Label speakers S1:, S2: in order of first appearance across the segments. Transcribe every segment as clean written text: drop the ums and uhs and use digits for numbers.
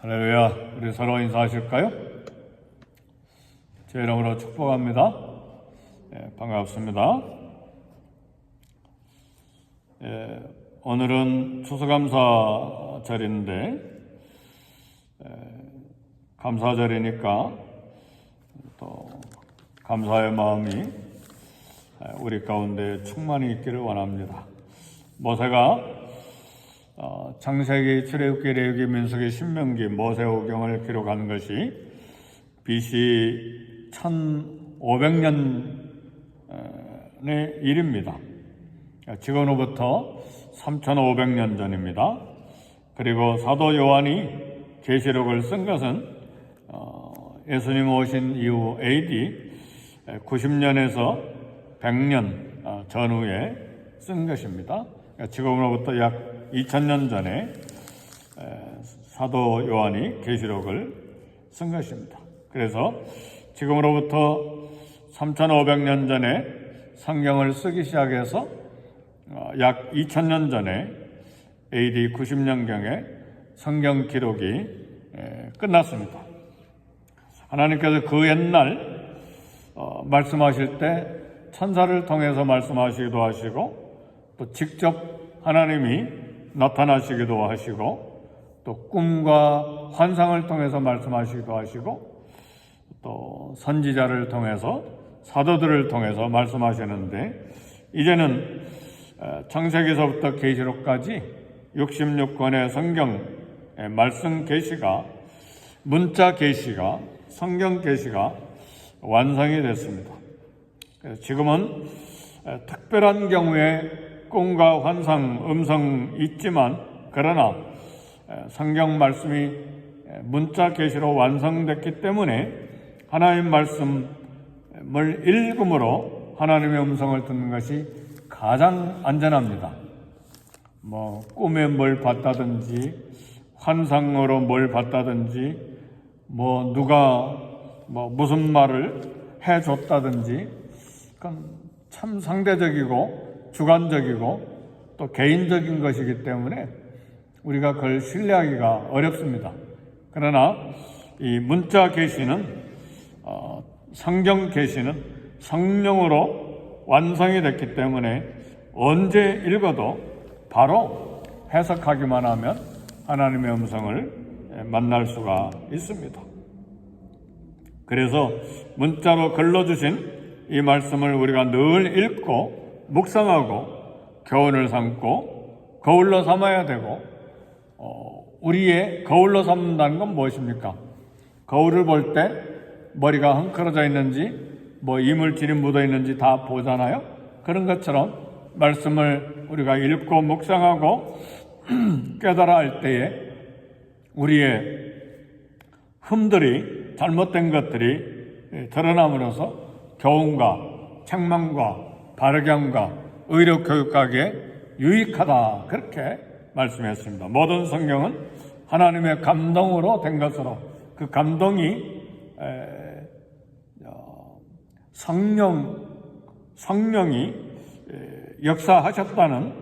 S1: 할렐루야. 우리 서로 인사하실까요? 제 이름으로 축복합니다. 반갑습니다. 오늘은 추수감사절인데 감사절이니까 또 감사의 마음이 우리 가운데 충만히 있기를 원합니다. 모세가 창세기, 출애굽기, 레위기, 민수기, 신명기, 모세오경을 기록한 것이 BC 1500년의 일입니다. 지금으로부터 3500년 전입니다. 그리고 사도 요한이 계시록을 쓴 것은 예수님 오신 이후 AD 90년에서 100년 전후에 쓴 것입니다. 지금으로부터 약 2000년 전에 사도 요한이 계시록을 쓴 것입니다. 그래서 지금으로부터 3500년 전에 성경을 쓰기 시작해서 약 2000년 전에 AD 90년경에 성경 기록이 끝났습니다. 하나님께서 그 옛날 말씀하실 때 천사를 통해서 말씀하시기도 하시고 또 직접 하나님이 나타나시기도 하시고 또 꿈과 환상을 통해서 말씀하시기도 하시고 또 선지자를 통해서 사도들을 통해서 말씀하시는데 이제는 창세기서부터 계시록까지 66권의 성경 말씀 계시가 문자 계시가 성경 계시가 완성이 됐습니다. 지금은 특별한 경우에 꿈과 환상, 음성이 있지만 그러나 성경 말씀이 문자 계시로 완성됐기 때문에 하나님 말씀을 읽음으로 하나님의 음성을 듣는 것이 가장 안전합니다. 꿈에 뭘 봤다든지 환상으로 뭘 봤다든지 누가 무슨 말을 해줬다든지 그건 참 상대적이고 주관적이고 또 개인적인 것이기 때문에 우리가 그걸 신뢰하기가 어렵습니다. 그러나 이 문자 계시는 성경 계시는 성령으로 완성이 됐기 때문에 언제 읽어도 바로 해석하기만 하면 하나님의 음성을 만날 수가 있습니다. 그래서 문자로 글러주신 이 말씀을 우리가 늘 읽고 묵상하고 교훈을 삼고 거울로 삼아야 되고 우리의 거울로 삼는다는 건 무엇입니까? 거울을 볼 때 머리가 헝클어져 있는지 이물질이 묻어 있는지 다 보잖아요. 그런 것처럼 말씀을 우리가 읽고 묵상하고 깨달아 할 때에 우리의 흠들이 잘못된 것들이 드러남으로써 교훈과 책망과 바르게 함과 의료 교육하기에 유익하다 그렇게 말씀했습니다. 모든 성경은 하나님의 감동으로 된 것으로 그 감동이 성령이 역사하셨다는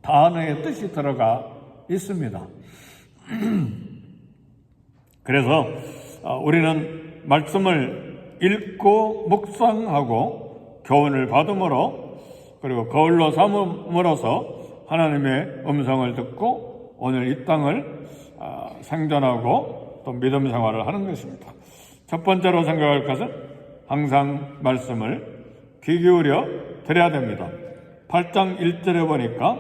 S1: 단어의 뜻이 들어가 있습니다. 그래서 우리는 말씀을 읽고 묵상하고 교훈을 받음으로 그리고 거울로 삼음으로써 하나님의 음성을 듣고 오늘 이 땅을 생존하고 또 믿음 생활을 하는 것입니다. 첫 번째로 생각할 것은 항상 말씀을 귀 기울여 드려야 됩니다. 8장 1절에 보니까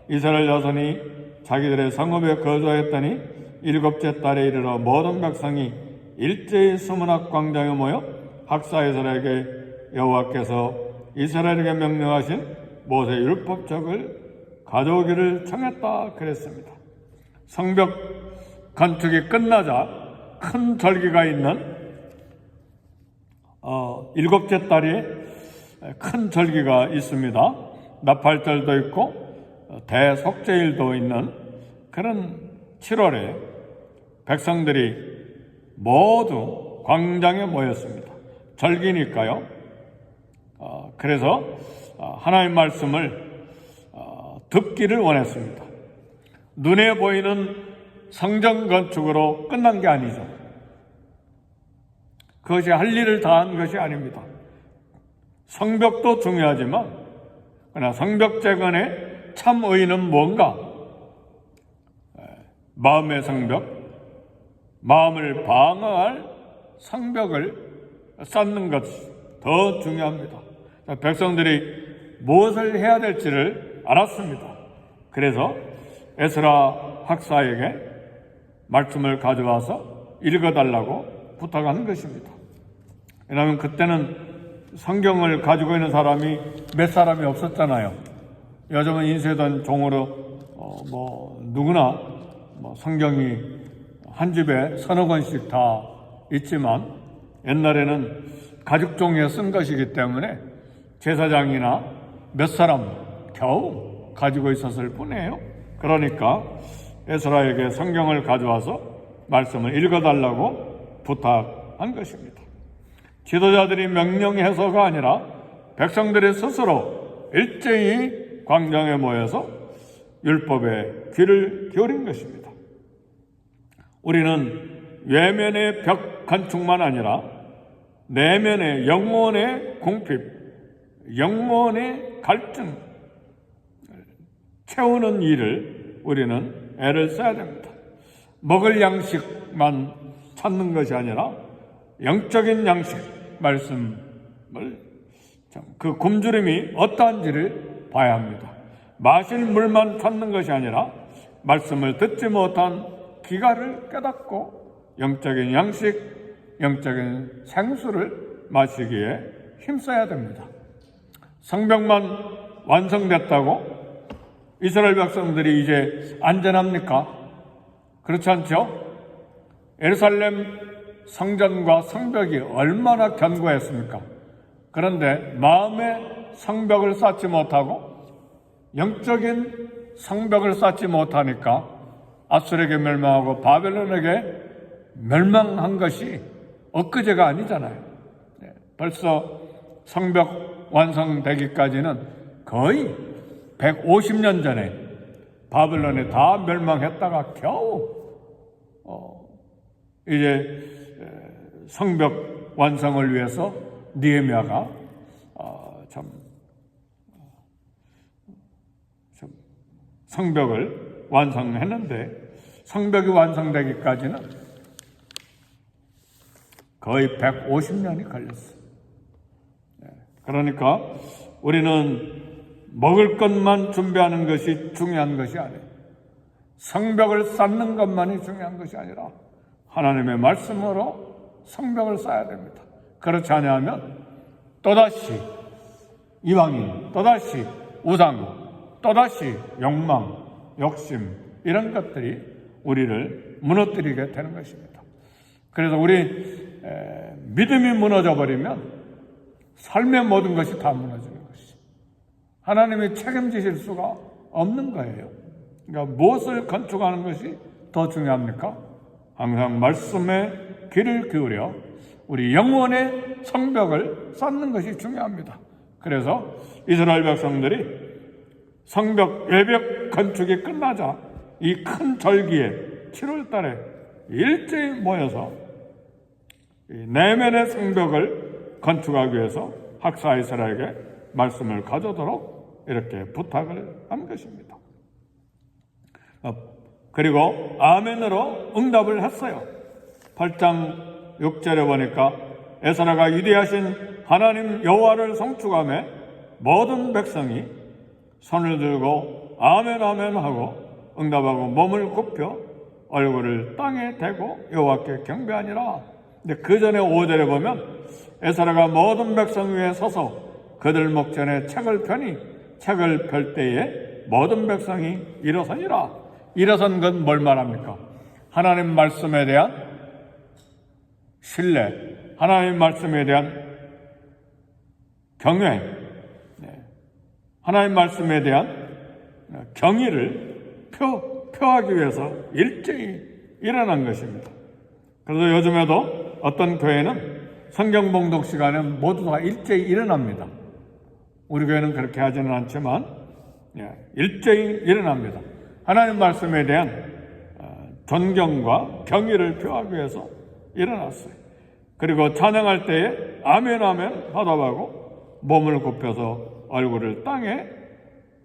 S1: 이스라엘 자손이 자기들의 성읍에 거주하였더니 7째 달에 이르러 모든 백성이 일제히 수문학 광장에 모여 학사이스라엘에게 여호와께서 이스라엘에게 명령하신 모세 율법책을 가져오기를 청했다 그랬습니다. 성벽 건축이 끝나자 큰 절기가 있는 7째 달에 큰 절기가 있습니다. 나팔절도 있고 대속죄일도 있는 그런 7월에 백성들이 모두 광장에 모였습니다. 절기니까요. 그래서 하나님 말씀을 듣기를 원했습니다. 눈에 보이는 성전 건축으로 끝난 게 아니죠. 그것이 할 일을 다한 것이 아닙니다. 성벽도 중요하지만 그러나 성벽 재건의 참 의의는 뭔가? 마음의 성벽, 마음을 방어할 성벽을 쌓는 것이 더 중요합니다. 백성들이 무엇을 해야 될지를 알았습니다. 그래서 에스라 학사에게 말씀을 가져와서 읽어달라고 부탁하는 것입니다. 왜냐하면 그때는 성경을 가지고 있는 사람이 몇 사람이 없었잖아요. 요즘은 인쇄된 종으로 누구나 성경이 한 집에 서너 권씩 다 있지만 옛날에는 가죽종이에 쓴 것이기 때문에 제사장이나 몇 사람 겨우 가지고 있었을 뿐이에요. 그러니까 에스라에게 성경을 가져와서 말씀을 읽어달라고 부탁한 것입니다. 지도자들이 명령해서가 아니라 백성들이 스스로 일제히 광장에 모여서 율법에 귀를 기울인 것입니다. 우리는 외면의 벽 건축만 아니라 내면의 영혼의 궁핍, 영혼의 갈증 채우는 일을 우리는 애를 써야 됩니다. 먹을 양식만 찾는 것이 아니라 영적인 양식, 말씀을 그 굶주림이 어떠한지를 봐야 합니다. 마실 물만 찾는 것이 아니라 말씀을 듣지 못한 기가를 깨닫고 영적인 양식, 영적인 생수를 마시기에 힘써야 됩니다. 성벽만 완성됐다고 이스라엘 백성들이 이제 안전합니까? 그렇지 않죠? 예루살렘 성전과 성벽이 얼마나 견고했습니까? 그런데 마음의 성벽을 쌓지 못하고 영적인 성벽을 쌓지 못하니까 아수르에게 멸망하고 바벨론에게 멸망한 것이 엊그제가 아니잖아요. 벌써 성벽 완성되기까지는 거의 150년 전에 바벨론에 다 멸망했다가 겨우 이제 성벽 완성을 위해서 느헤미야가 성벽을 완성했는데 성벽이 완성되기까지는 거의 150년이 걸렸어요. 그러니까 우리는 먹을 것만 준비하는 것이 중요한 것이 아니에요. 성벽을 쌓는 것만이 중요한 것이 아니라 하나님의 말씀으로 성벽을 쌓아야 됩니다. 그렇지 않으면 또다시 이방인, 또다시 우상, 또다시 욕망, 욕심 이런 것들이 우리를 무너뜨리게 되는 것입니다. 그래서 우리 믿음이 무너져 버리면 삶의 모든 것이 다 무너지는 것이 하나님이 책임지실 수가 없는 거예요. 그러니까 무엇을 건축하는 것이 더 중요합니까? 항상 말씀에 귀를 기울여 우리 영혼의 성벽을 쌓는 것이 중요합니다. 그래서 이스라엘 백성들이 성벽 외벽 건축이 끝나자 이 큰 절기에 7월 달에 일제히 모여서 내면의 성벽을 건축하기 위해서 학사 이스라에게 말씀을 가져도록 이렇게 부탁을 한 것입니다. 그리고 아멘으로 응답을 했어요. 8장 6절에 보니까 에스라가 위대하신 하나님 여호와를 송축하며 모든 백성이 손을 들고 아멘 아멘 하고 응답하고 몸을 굽혀 얼굴을 땅에 대고 여호와께 경배하니라. 근데 그 전에 5절에 보면 에스라가 모든 백성 위에 서서 그들 목전에 책을 펴니 책을 펼 때에 모든 백성이 일어서니라. 일어선 건 뭘 말합니까? 하나님 말씀에 대한 신뢰, 하나님 말씀에 대한 경외, 하나님 말씀에 대한 경의를 표하기 위해서 일제히 일어난 것입니다. 그래서 요즘에도 어떤 교회는 성경 봉독 시간에 모두 다 일제히 일어납니다. 우리 교회는 그렇게 하지는 않지만 일제히 일어납니다. 하나님 말씀에 대한 존경과 경의를 표하기 위해서 일어났어요. 그리고 찬양할 때에 아멘 아멘 화답하고 몸을 굽혀서 얼굴을 땅에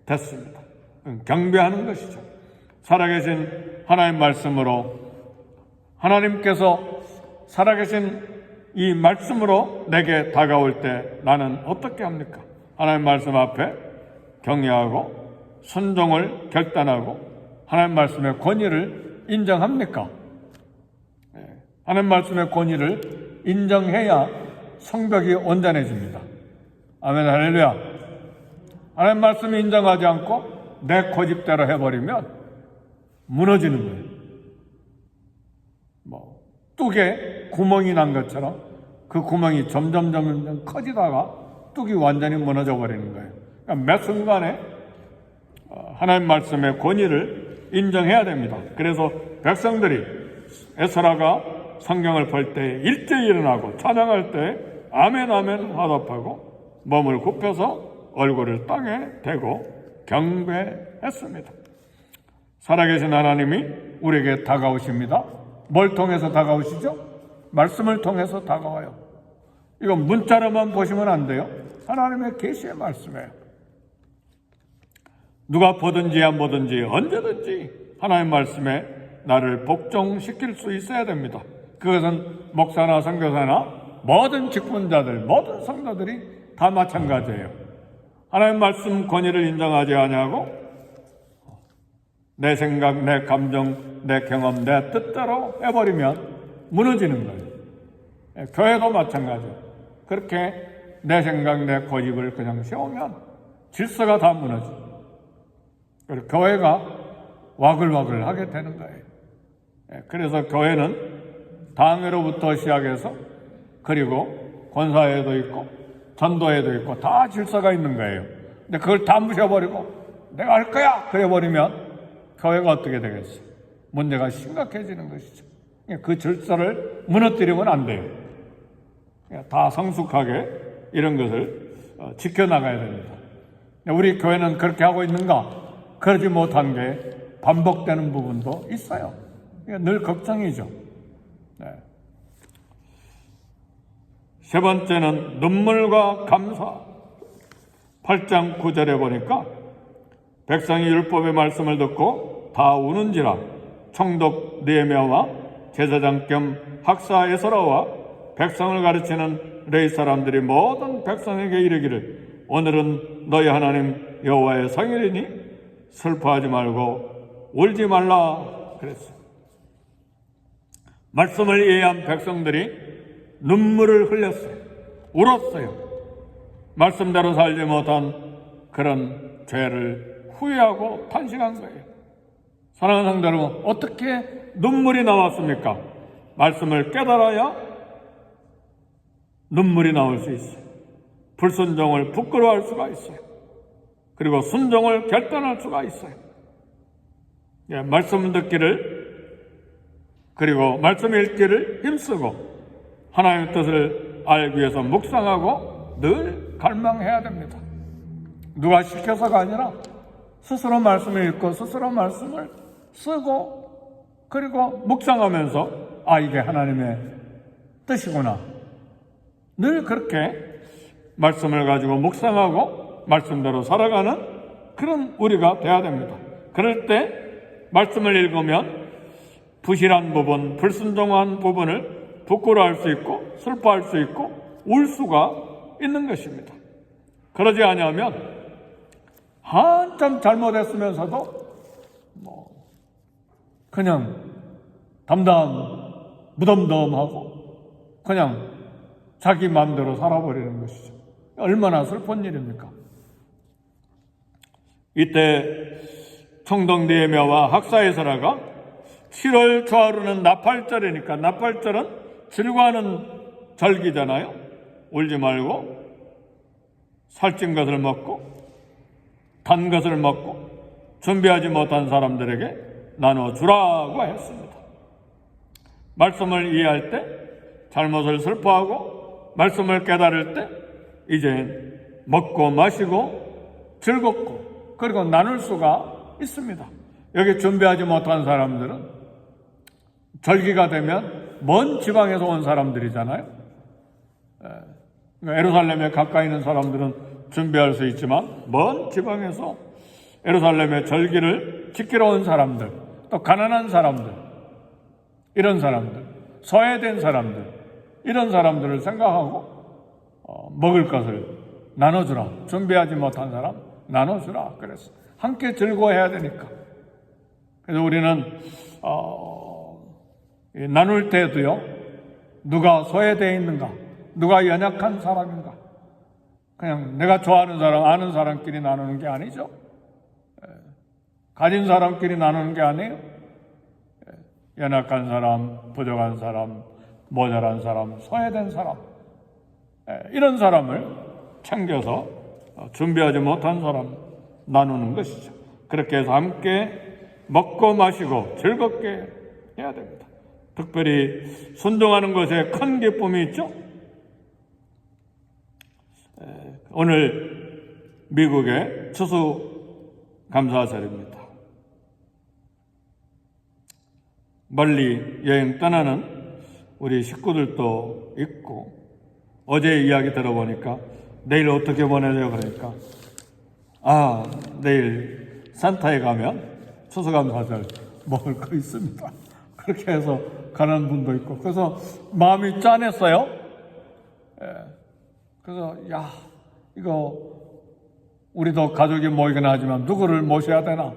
S1: 댔습니다. 경배하는 것이죠. 살아계신 하나님 말씀으로, 하나님께서 살아계신 이 말씀으로 내게 다가올 때 나는 어떻게 합니까? 하나님 말씀 앞에 경외하고 순종을 결단하고 하나님 말씀의 권위를 인정합니까? 하나님 말씀의 권위를 인정해야 성벽이 온전해집니다. 아멘, 할렐루야. 하나님 말씀을 인정하지 않고 내 고집대로 해버리면 무너지는 거예요. 뚝에 구멍이 난 것처럼 그 구멍이 점점 커지다가 뚝이 완전히 무너져 버리는 거예요. 그러니까 매 순간에 하나님 말씀의 권위를 인정해야 됩니다. 그래서 백성들이 에스라가 성경을 볼 때 일제히 일어나고 찬양할 때 아멘 아멘 화답하고 몸을 굽혀서 얼굴을 땅에 대고 경배했습니다. 살아계신 하나님이 우리에게 다가오십니다. 뭘 통해서 다가오시죠? 말씀을 통해서 다가와요. 이건 문자로만 보시면 안 돼요. 하나님의 계시의 말씀이에요. 누가 보든지 안 보든지 언제든지 하나님 말씀에 나를 복종시킬 수 있어야 됩니다. 그것은 목사나 선교사나 모든 직분자들, 모든 성도들이 다 마찬가지예요. 하나님 말씀 권위를 인정하지 아니하고 내 생각, 내 감정, 내 경험, 내 뜻대로 해버리면 무너지는 거예요. 교회도 마찬가지예요. 그렇게 내 생각, 내 고집을 그냥 세우면 질서가 다 무너져요. 그리고 교회가 와글와글 하게 되는 거예요. 그래서 교회는 당회로부터 시작해서 그리고 권사회도 있고 전도회도 있고 다 질서가 있는 거예요. 근데 그걸 다 무셔버리고 내가 할 거야! 그래버리면 교회가 어떻게 되겠어요? 문제가 심각해지는 것이죠. 그 질서를 무너뜨리면 안 돼요. 다 성숙하게 이런 것을 지켜나가야 됩니다. 우리 교회는 그렇게 하고 있는가? 그러지 못한 게 반복되는 부분도 있어요. 늘 걱정이죠. 네. 세 번째는 눈물과 감사. 8장 9절에 보니까 백성이 율법의 말씀을 듣고 다 우는지라 총독 느헤미야와 제사장 겸 학사 에스라와 백성을 가르치는 레위 사람들이 모든 백성에게 이르기를 오늘은 너희 하나님 여호와의 성일이니 슬퍼하지 말고 울지 말라 그랬어요. 말씀을 이해한 백성들이 눈물을 흘렸어요. 울었어요. 말씀대로 살지 못한 그런 죄를 후회하고 탄식한 거예요. 사랑하는 성도 여러분, 어떻게 눈물이 나왔습니까? 말씀을 깨달아야 눈물이 나올 수 있어요. 불순종을 부끄러워할 수가 있어요. 그리고 순종을 결단할 수가 있어요. 말씀 듣기를 그리고 말씀 읽기를 힘쓰고 하나님의 뜻을 알기 위해서 묵상하고 늘 갈망해야 됩니다. 누가 시켜서가 아니라 스스로 말씀을 읽고 스스로 말씀을 쓰고 그리고 묵상하면서 이게 하나님의 뜻이구나. 늘 그렇게 말씀을 가지고 묵상하고 말씀대로 살아가는 그런 우리가 돼야 됩니다. 그럴 때 말씀을 읽으면 부실한 부분, 불순종한 부분을 부끄러워할 수 있고 슬퍼할 수 있고 울 수가 있는 것입니다. 그러지 아니하면 한참 잘못했으면서도 그냥 무덤덤하고 그냥 자기 마음대로 살아버리는 것이죠. 얼마나 슬픈 일입니까? 이때 총독 느헤미야와 학사 에스라가 7월 초하루는 나팔절이니까 나팔절은 즐거워하는 절기잖아요. 울지 말고 살찐 것을 먹고 단 것을 먹고 준비하지 못한 사람들에게 나눠주라고 했습니다. 말씀을 이해할 때 잘못을 슬퍼하고 말씀을 깨달을 때 이제 먹고 마시고 즐겁고 그리고 나눌 수가 있습니다. 여기 준비하지 못한 사람들은 절기가 되면 먼 지방에서 온 사람들이잖아요. 예루살렘에 가까이 있는 사람들은 준비할 수 있지만 먼 지방에서 예루살렘의 절기를 지키러 온 사람들, 또 가난한 사람들, 이런 사람들, 소외된 사람들, 이런 사람들을 생각하고 먹을 것을 나눠주라. 준비하지 못한 사람 나눠주라. 그래서 함께 즐거워해야 되니까. 그래서 우리는 나눌 때도요, 누가 소외되어 있는가, 누가 연약한 사람인가, 그냥 내가 좋아하는 사람, 아는 사람끼리 나누는 게 아니죠. 가진 사람끼리 나누는 게 아니에요. 연약한 사람, 부족한 사람, 모자란 사람, 소외된 사람, 이런 사람을 챙겨서 준비하지 못한 사람 나누는 것이죠. 그렇게 해서 함께 먹고 마시고 즐겁게 해야 됩니다. 특별히 순종하는 것에 큰 기쁨이 있죠. 오늘 미국의 추수감사절입니다. 멀리 여행 떠나는 우리 식구들도 있고, 어제 이야기 들어보니까 내일 어떻게 보내려고 그러니까 내일 산타에 가면 추수감사절 먹을 거 있습니다. 그렇게 해서 가는 분도 있고, 그래서 마음이 짠했어요. 그래서 이거 우리도 가족이 모이긴 하지만 누구를 모셔야 되나,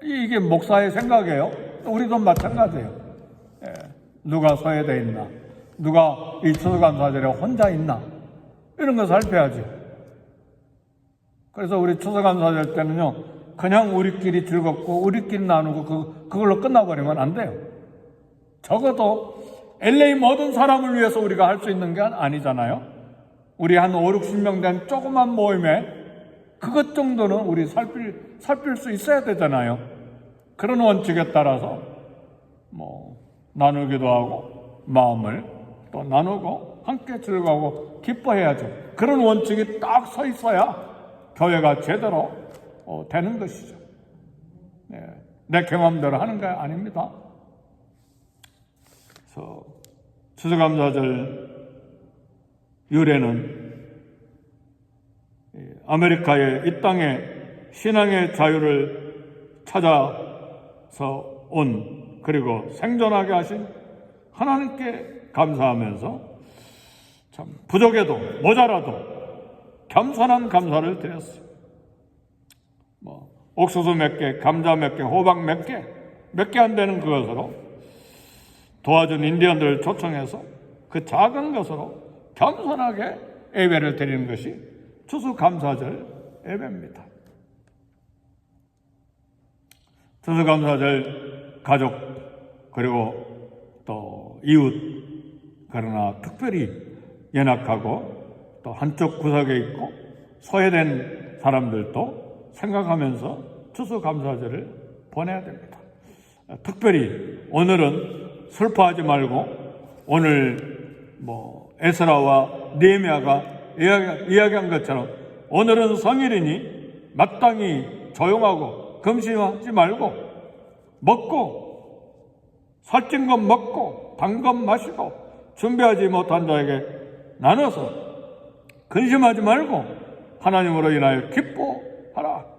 S1: 이게 목사의 생각이에요. 우리도 마찬가지예요. 누가 소외되어 있나, 누가 이 추수감사절에 혼자 있나, 이런 거 살펴야죠. 그래서 우리 추수감사절 때는요, 그냥 우리끼리 즐겁고 우리끼리 나누고 그걸로 끝나버리면 안 돼요. 적어도 LA 모든 사람을 위해서 우리가 할 수 있는 게 아니잖아요. 우리 한 5, 60명 된 조그만 모임에 그것 정도는 우리 살필 수 있어야 되잖아요. 그런 원칙에 따라서 나누기도 하고 마음을 또 나누고 함께 즐거워하고 기뻐해야죠. 그런 원칙이 딱 서 있어야 교회가 제대로 되는 것이죠. 내 경험대로 하는 게 아닙니다. 그래서 추수감사절 유래는 아메리카의 이 땅에 신앙의 자유를 찾아서 온, 그리고 생존하게 하신 하나님께 감사하면서 참 부족해도 모자라도 겸손한 감사를 드렸어요. 옥수수 몇 개, 감자 몇 개, 호박 몇 개 안 되는 그것으로 도와준 인디언들을 초청해서 그 작은 것으로 겸손하게 예배를 드리는 것이 추수감사절 예배입니다. 추수감사절 가족, 그리고 또 이웃, 그러나 특별히 연약하고 또 한쪽 구석에 있고 소외된 사람들도 생각하면서 추수감사절을 보내야 됩니다. 특별히 오늘은 슬퍼하지 말고, 오늘 에스라와 느헤미야가 이야기한 것처럼 오늘은 성일이니 마땅히 조용하고 금심하지 말고 먹고 살찐 것 먹고 단 것 마시고 준비하지 못한 자에게 나눠서 근심하지 말고 하나님으로 인하여 기뻐하라.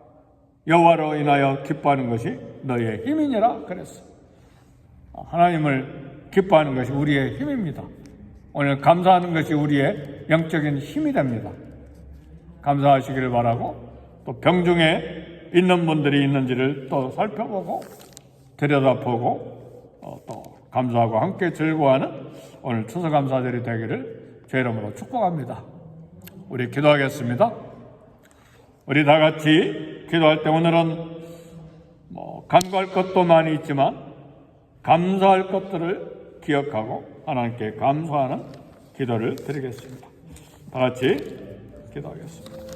S1: 여호와로 인하여 기뻐하는 것이 너희의 힘이니라 그랬어. 하나님을 기뻐하는 것이 우리의 힘입니다. 오늘 감사하는 것이 우리의 영적인 힘이 됩니다. 감사하시기를 바라고, 또 병중에 있는 분들이 있는지를 또 살펴보고 들여다보고 또 감사하고 함께 즐거워하는 오늘 추수감사절이 되기를 제 이름으로 축복합니다. 우리 기도하겠습니다. 우리 다 같이 기도할 때 오늘은 간구할 것도 많이 있지만 감사할 것들을 기억하고 하나님께 감사하는 기도를 드리겠습니다. 다 같이 기도하겠습니다.